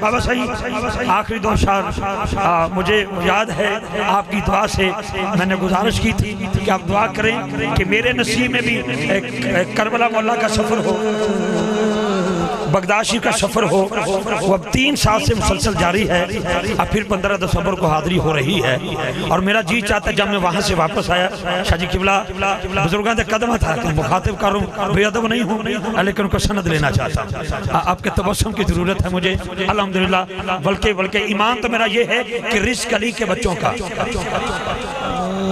بابا صحیح آخری دو اشعار مجھے یاد ہے آپ کی دعا سے میں نے گزارش کی تھی کہ آپ دعا کریں کہ میرے نصیب میں بھی کربلا مولا کا سفر ہو، بغداشی کا سفر ہو۔ وہ اب 3 سال سے مسلسل جاری ہے، اب پھر 15 دسمبر کو حاضری ہو رہی ہے، اور میرا جی چاہتا ہے جب میں وہاں سے واپس آیا شاہ جی قبلہ بزرگان دے قدمہ تھا کہ مخاطب کروں، بے ادب نہیں ہوں لیکن کو سند لینا چاہتا ہوں۔ آپ کے تبسم کی ضرورت ہے مجھے الحمدللہ، بلکہ ایمان تو میرا یہ ہے کہ رزق علی کے بچوں کا،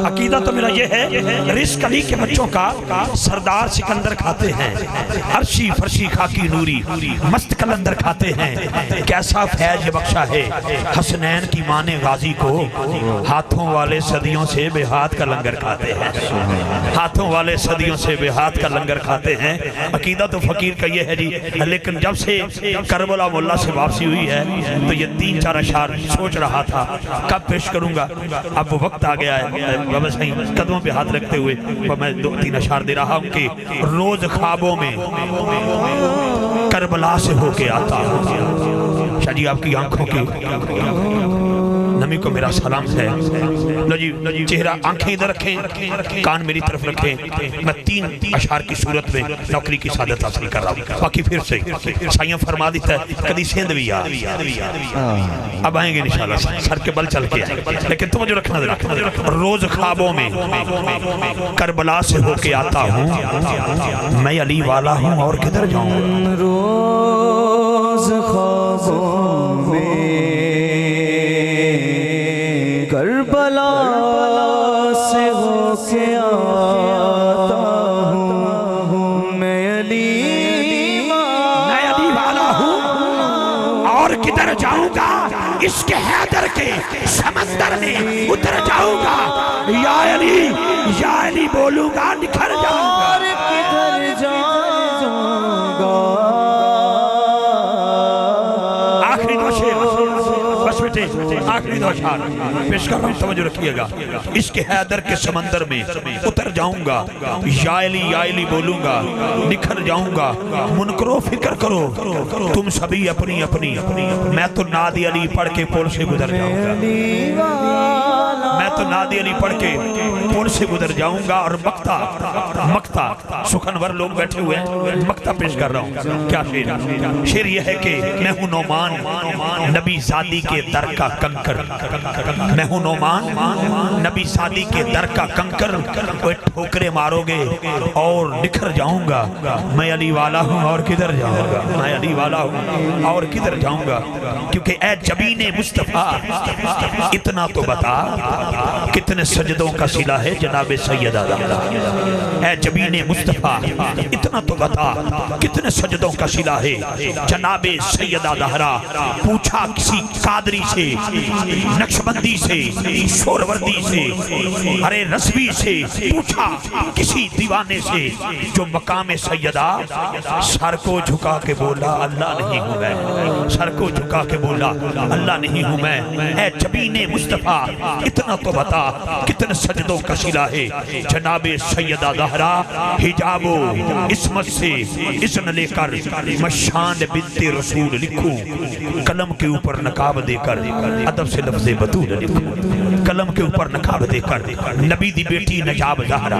عقیدہ تو میرا یہ ہے رزق علی کے بچوں کا سردار سکندر کھاتے ہیں، عرشی فرشی خاکی نوری مست کلندر کھاتے ہیں۔ کیسا فیض بخشا ہے حسنین کی ماں نے غازی کو، ہاتھوں والے صدیوں سے بے ہاتھ کا لنگر کھاتے ہیں، ہاتھوں والے صدیوں سے بے ہاتھ کا لنگر کھاتے ہیں۔ عقیدہ تو فقیر کا یہ ہے جی، لیکن جب سے کربلا مولا سے واپسی ہوئی ہے تو یہ 3-4 اشعار سوچ رہا تھا کب پیش کروں گا، اب وہ وقت آ گیا ہے۔ بابا صحیح قدموں پہ ہاتھ رکھتے ہوئے میں 2-3 اشعار دے رہا ہوں کہ روز خوابوں میں کربلا سے ہو کے آتا ہوں۔ شاہ جی آپ کی آنکھوں کی نمی کو میرا سلام ہے۔ لو جی چہرہ آنکھیں ادھر رکھیں، کان میری طرف رکھیں۔ میں 3 اشعار کی صورت میں نوکری کی سعادت حاصل کر رہا ہوں۔ باقی پھر سے سائیاں فرما دیتا ہے کدی سیندھ بھی آ، اب آئیں گے انشاءاللہ، سر کے بل چل کے آئیں، لیکن تم جو رکھنا دے روز خوابوں میں کربلا سے ہو کے آتا ہوں، میں علی والا ہوں اور کدھر جاؤں۔ روز خوابوں میں کربلا سے ہو کے آتا ہوں، میں علی والا ہوں اور کدھر جاؤں گا، اس کے حیدر کے سمندر میں اتر جاؤں گا، یا علی بولوں گا نکھر جاؤں گا، اور کدھر جاؤں گا۔ آخری 2 اشعار پیش کر رہا ہوں، توجہ رکھیے گا۔ اس کے حیدر کے سمندر میں اتر جاؤں گا، یا علی بولوں گا نکھر جاؤں گا۔ منکرو فکر کرو تم سبھی اپنی اپنی، میں تو نادی علی پڑھ کے پول سے گزر جاؤں گا، میں تو نادی علی پڑھ کے پول سے گزر جاؤں گا۔ اور مقطع سخنور لوگ بیٹھے ہوئے ہیں، مقطع پیش کر رہا ہوں۔ کیا شعر یہ ہے کہ میں ہوں نعمان نبی زادی کے در کا کنکر، میں ہوں نعمان نبی زادی کے در کا کنکر، کوئی ٹھوکرے مارو گے اور نکھر جاؤں گا، میں علی والا ہوں اور کدھر جاؤں گا، میں علی والا ہوں اور کدھر جاؤں گا۔ کیونکہ اے جبین مصطفیٰ اتنا تو بتا کتنے سجدوں کا صلہ ہے جناب سیدہ زہرا، اے جبین مصطفیٰ اتنا تو بتا کتنے سجدوں کا صلہ ہے جناب سیدہ زہرا۔ پوچھا کسی قادری سے، نقشبندی سے، شوروردی سے، ارے رضوی سے، پوچھا کسی دیوانے سے، جو مقام سیدہ سر کو جھکا کے بولا اللہ نہیں ہوں میں، سر کو جھکا کے بولا اللہ نہیں ہوں میں۔ اے جبین مصطفیٰ اتنا تو بتا کتنے سجدوں کا صلہ ہے جناب سیدہ زہرا۔ حجاب و عصمت سے اذن لے کر میں شان بنت رسول لکھوں، قلم کے اوپر نقاب دے کر ادب سے لفظ بطول لکھوں، قلم کے اوپر نقاب دے کر نبی دی بیٹی نجاب زہرا،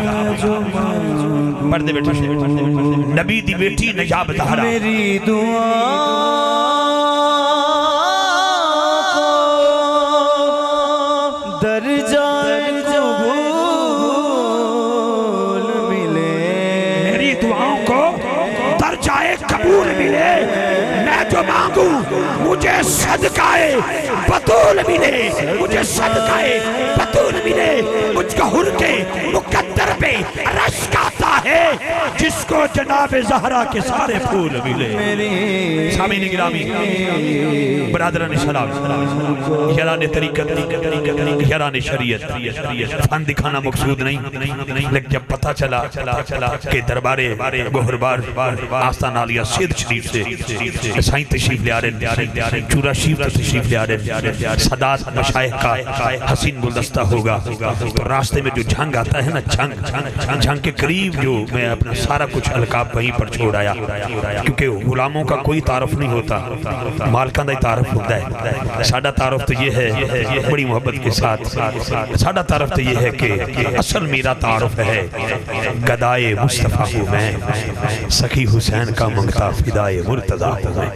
پردے بیٹھا نبی دی بیٹی نجاب زہرا، میری دعا درجہ قبول ملے، میری دعاؤں کو درجہ قبول ملے، میں جو مانگوں مجھے صدقہ بطول ملے، مجھے صدقہ بطول ملے، مجھ کا حر کے مقدر پہ رشک آتا ہے جس کو جناب زہرا کے سارے پھول ملے۔ سامعین گرامی، برادران سلام، یاران طریقت، یاران شریعت، فن دکھانا مقصود نہیں، لیکن جب پتہ چلا کہ دربار گوہربار آستان عالیہ سید شریف سے سائیں تشریف لے آ رہے، چورا شریف تشریف لے آ رہے، سادات مشائخ کا حسین گلدستہ ہوگا، تو راستے میں جو جھنگ آتا ہے نا، جھنگ کے قریب جو میں اپنا سارا کچھ القاب وہیں پر چھوڑ آیا، کیونکہ غلاموں کا کوئی تعارف نہیں ہوتا، مالکاں دا ہی تعارف ہوتا ہے۔ ساڈا تعارف تو یہ ہے بڑی محبت کے ساتھ، ساڈا تعارف تو یہ ہے کہ اصل میرا تعارف ہے گدائے مصطفیٰ ہوں میں، سخی حسین کا منگتا فدائے مرتضیٰ ہوں میں۔